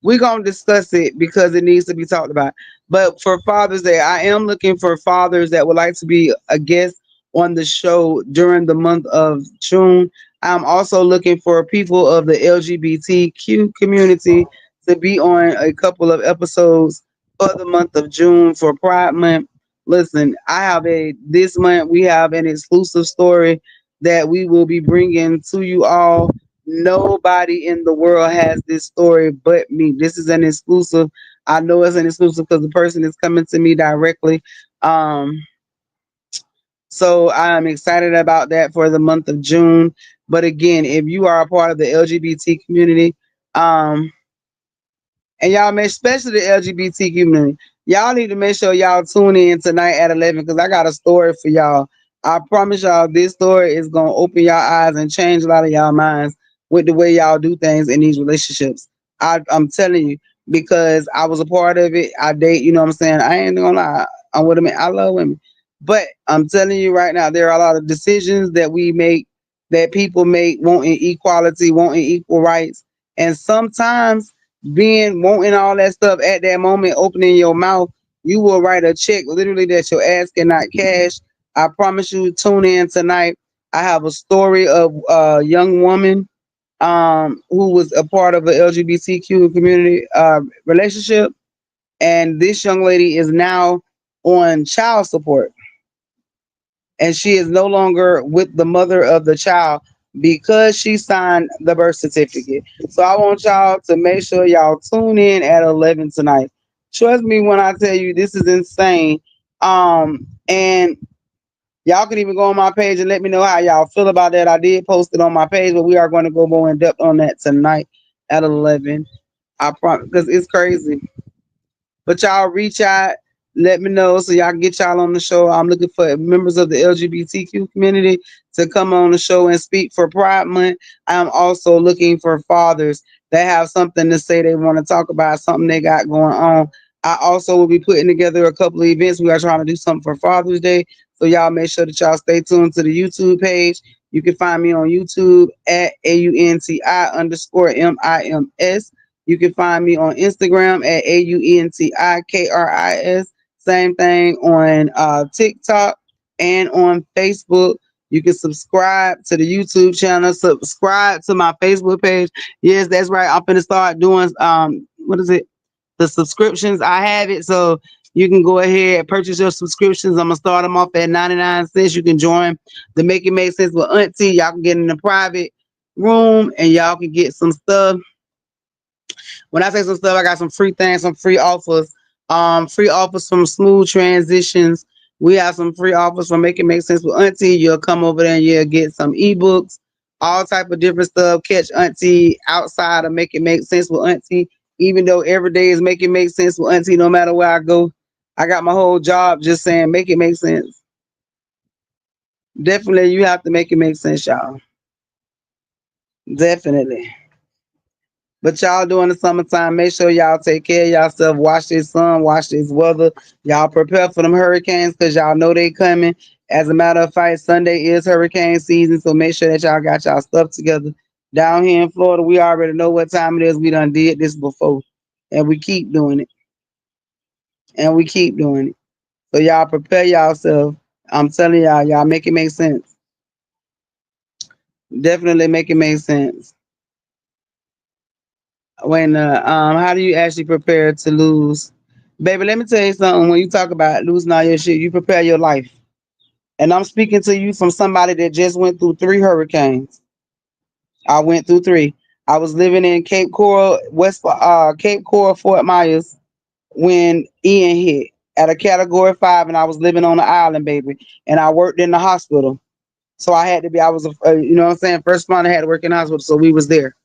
we're gonna discuss it because it needs to be talked about. But for Father's Day, I am looking for fathers that would like to be a guest on the show during the month of June. I'm also looking for people of the LGBTQ community to be on a couple of episodes for the month of June for Pride Month. Listen, I have a this month we have an exclusive story that we will be bringing to you all. Nobody in the world has this story but me. This is an exclusive. I know it's an exclusive because the person is coming to me directly. Um, so I'm excited about that for the month of June. But again, if you are a part of the LGBT community, um, and y'all, especially the LGBTQ community, y'all need to make sure y'all tune in tonight at 11 because I got a story for y'all. I promise y'all this story is going to open y'all eyes and change a lot of y'all minds with the way y'all do things in these relationships. I'm telling you because I was a part of it. I date, you know what I'm saying? I ain't going to lie. I'm with women. I love women. But I'm telling you right now, there are a lot of decisions that we make, that people make, wanting equality, wanting equal rights. And sometimes being wanting all that stuff at that moment, opening your mouth, you will write a check literally that your ass cannot cash. I promise you, tune in tonight. I have a story of a young woman who was a part of a LGBTQ community relationship, and this young lady is now on child support. and she is no longer with the mother of the child because she signed the birth certificate. So I want y'all to make sure y'all tune in at 11 tonight. Trust me when I tell you this is insane. And y'all can even go on my page and let me know how y'all feel about that. I did post it on my page, but we are going to go more in depth on that tonight at 11. I promise, because it's crazy. But y'all reach out, let me know so y'all can get y'all on the show. I'm looking for members of the LGBTQ community to come on the show and speak for Pride Month. I'm also looking for fathers that have something to say they want to talk about, something they got going on. I also will be putting together a couple of events. We are trying to do something for Father's Day. So y'all make sure that y'all stay tuned to the YouTube page. You can find me on YouTube at AUNTI_MIMS. You can find me on Instagram at AUNTIKRIS. Same thing on TikTok and on Facebook. You can subscribe to the YouTube channel, subscribe to my Facebook page. Yes, that's right. I'm gonna start doing what is it? The subscriptions. I have it, so you can go ahead and purchase your subscriptions. I'm gonna start them off at 99 cents. You can join the Make It Make Sense with Auntie. Y'all can get in the private room and y'all can get some stuff. When I say some stuff, I got some free things, some free offers. Free offers from Smooth Transitions. We have some free offers from Make It Make Sense with Auntie. You'll come over there and you'll get some ebooks, all type of different stuff. Catch Auntie outside of Make It Make Sense with Auntie. Even though every day is Make It Make Sense with Auntie, no matter where I go, I got my whole job just saying Make It Make Sense. Definitely, you have to make it make sense, y'all. Definitely. But y'all during the summertime, make sure y'all take care of yourself. Watch this sun, watch this weather. Y'all prepare for them hurricanes because y'all know they coming. As a matter of fact, Sunday is hurricane season, so make sure that y'all got y'all stuff together. Down here in Florida, we already know what time it is. We done did this before, and we keep doing it, and we keep doing it. So y'all prepare yourself. I'm telling y'all, y'all make it make sense. Definitely make it make sense. When how do you actually prepare to lose? Baby, let me tell you something. When you talk about losing all your shit, you prepare your life. And I'm speaking to you from somebody that just went through three hurricanes. I went through three. I was living in Cape Coral, Cape Coral, Fort Myers when Ian hit at a category 5, and I was living on the island, baby. And I worked in the hospital. So I had to be, I was, you know what I'm saying? First one, I had to work in the hospital. So we was there.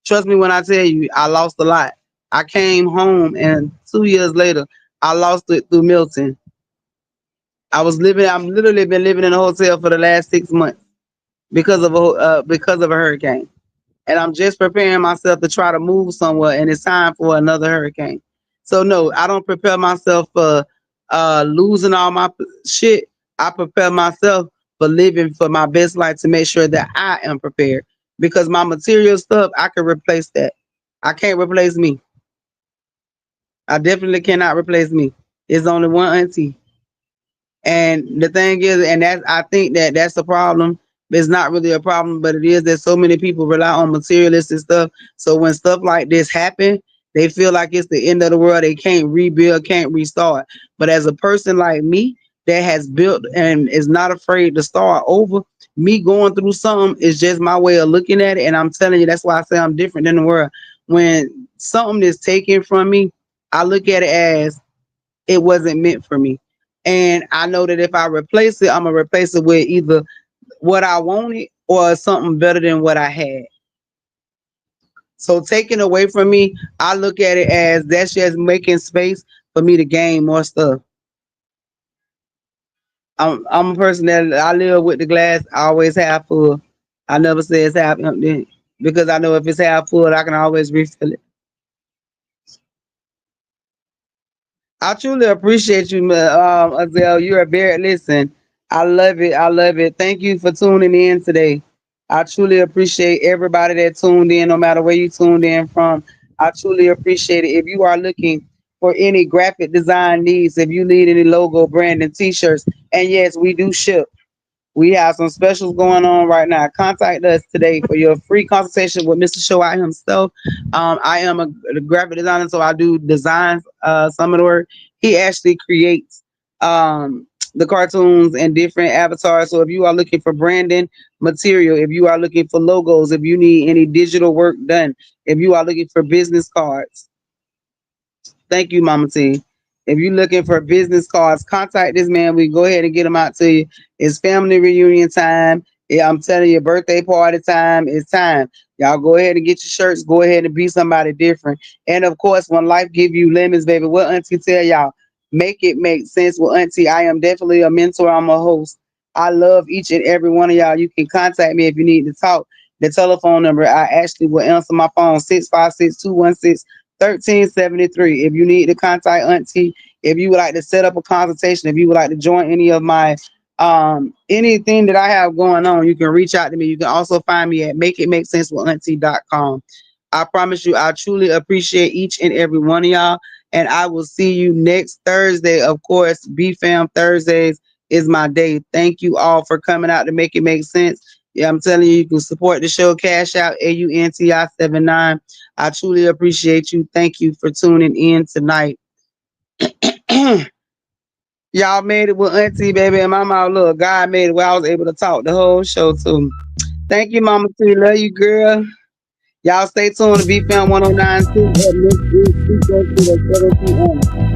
Trust me when I tell you, I lost a lot. I came home, and 2 years later, I lost it through Milton. I'm literally been living in a hotel for the last 6 months because of a hurricane, and I'm just preparing myself to try to move somewhere, and it's time for another hurricane. So no, I don't prepare myself for losing all my shit. I prepare myself for living for my best life to make sure that I am prepared because my material stuff I can replace that. I can't replace me. I definitely cannot replace me. It's only one auntie. And the thing is, and that's I think that that's a problem. It's not really a problem, but it is that so many people rely on materialistic stuff. So when stuff like this happen, they feel like it's the end of the world. They can't rebuild, can't restart. But as a person like me that has built and is not afraid to start over, me going through something is just my way of looking at it. And I'm telling you, that's why I say I'm different than the world. When something is taken from me, I look at it as it wasn't meant for me. And I know that if I replace it, I'm gonna replace it with either what I wanted or something better than what I had. So taking away from me, I look at it as that's just making space for me to gain more stuff. I'm a person that I live with the glass always half full. I never say it's half empty because I know if it's half full, I can always refill it. I truly appreciate you, Azelle. You're a very listen. I love it. I love it. Thank you for tuning in today. I truly appreciate everybody that tuned in, no matter where you tuned in from. I truly appreciate it. If you are looking for any graphic design needs, if you need any logo, branding, t-shirts, and yes, we do ship. We have some specials going on right now. Contact us today for your free consultation with Mr. Show out himself. I am a graphic designer, so I do designs. Some of the work he actually creates the cartoons and different avatars. So if you are looking for branding material, if you are looking for logos, if you need any digital work done, if you are looking for business cards, thank you, Mama T. If you're looking for business cards, contact this man. We go ahead and get them out to you. It's family reunion time. Yeah, I'm telling you, birthday party time. It's time. Y'all go ahead and get your shirts. Go ahead and be somebody different. And of course, when life give you lemons, baby, what Auntie tell y'all? Make it make sense with Auntie. I am definitely a mentor. I'm a host. I love each and every one of y'all. You can contact me if you need to talk. The telephone number, I actually will answer my phone, 656-216-1373. If you need to contact Auntie, if you would like to set up a consultation, if you would like to join any of my anything that I have going on, you can reach out to me. You can also find me at makeitmakesense.com. I promise you, I truly appreciate each and every one of y'all. And I will see you next Thursday. Of course, BFAM Thursdays is my day. Thank you all for coming out to make it make sense. Yeah, I'm telling you, you can support the show. Cash out AUNTI79. I truly appreciate you. Thank you for tuning in tonight. Y'all made it with Auntie, baby, and Mama. Look, God made it where I was able to talk the whole show too. Thank you, Mama T. Love you, girl. Y'all stay tuned to BFM 1096 at next week, Tuesday at 7 p.m.